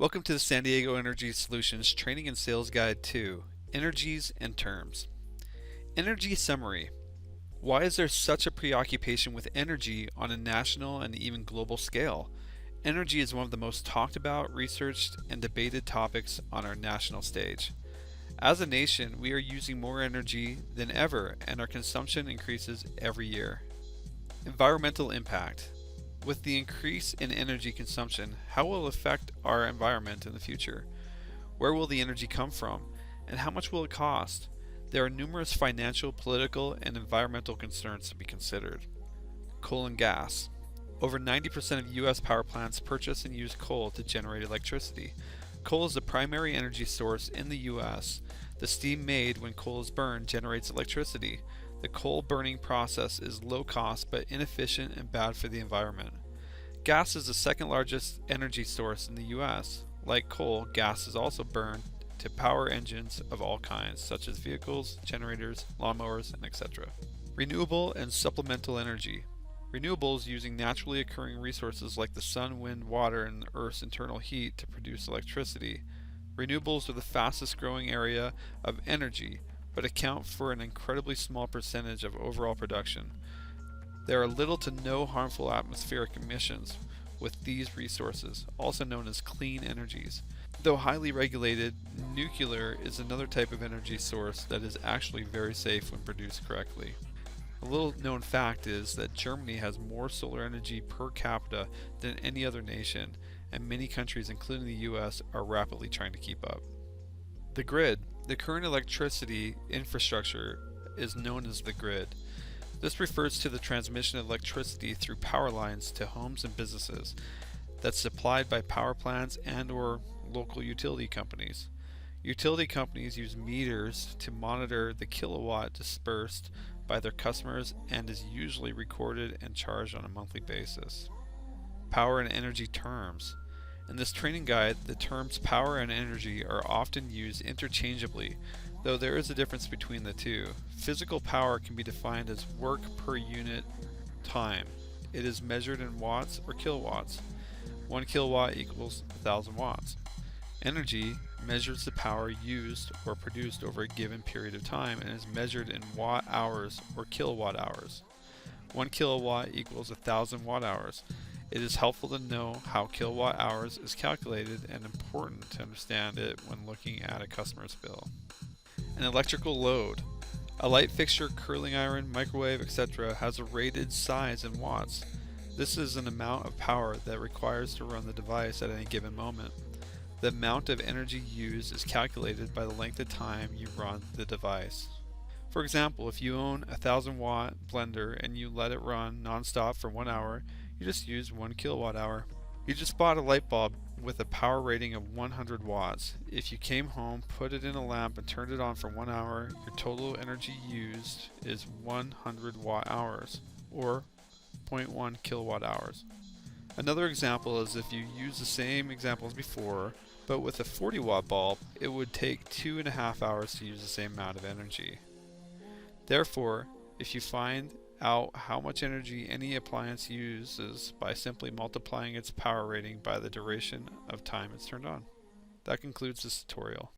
Welcome to the San Diego Energy Solutions Training and Sales Guide 2, Energies and Terms. Energy Summary. Why is there such a preoccupation with energy on a national and even global scale? Energy is one of the most talked about, researched, and debated topics on our national stage. As a nation, we are using more energy than ever, and our consumption increases every year. Environmental impact. With the increase in energy consumption, how will it affect our environment in the future? Where will the energy come from? And how much will it cost? There are numerous financial, political, and environmental concerns to be considered. Coal and gas. Over 90% of U.S. power plants purchase and use coal to generate electricity. Coal is the primary energy source in the U.S. The steam made when coal is burned generates electricity. The coal burning process is low cost but inefficient and bad for the environment. Gas is the second largest energy source in the U.S. Like coal, gas is also burned to power engines of all kinds, such as vehicles, generators, lawnmowers, and etc. Renewable and supplemental energy. Renewables using naturally occurring resources like the sun, wind, water, and the Earth's internal heat to produce electricity. Renewables are the fastest growing area of energy, but account for an incredibly small percentage of overall production. There are little to no harmful atmospheric emissions with these resources, also known as clean energies. Though highly regulated, nuclear is another type of energy source that is actually very safe when produced correctly. A little known fact is that Germany has more solar energy per capita than any other nation, and many countries, including the US, are rapidly trying to keep up. The grid. The current electricity infrastructure is known as the grid. This refers to the transmission of electricity through power lines to homes and businesses that's supplied by power plants and/or local utility companies. Utility companies use meters to monitor the kilowatt dispersed by their customers and is usually recorded and charged on a monthly basis. Power and energy terms. In this training guide, the terms power and energy are often used interchangeably, though there is a difference between the two. Physical power can be defined as work per unit time. It is measured in watts or kilowatts. 1 kilowatt equals 1,000 watts. Energy measures the power used or produced over a given period of time and is measured in watt hours or kilowatt hours. 1 kilowatt equals 1,000 watt hours. It is helpful to know how kilowatt hours is calculated and important to understand it when looking at a customer's bill. An electrical load. A light fixture, curling iron, microwave, etc. has a rated size in watts. This is an amount of power that requires to run the device at any given moment. The amount of energy used is calculated by the length of time you run the device. For example, if you own a 1,000-watt blender and you let it run non-stop for 1 hour, you just use 1 kilowatt hour. You just bought a light bulb with a power rating of 100 watts. If you came home, put it in a lamp, and turned it on for 1 hour, your total energy used is 100 watt hours, or 0.1 kilowatt hours. Another example is if you use the same example as before, but with a 40 watt bulb, it would take 2.5 hours to use the same amount of energy. Therefore, if you find out how much energy any appliance uses by simply multiplying its power rating by the duration of time it's turned on. That concludes this tutorial.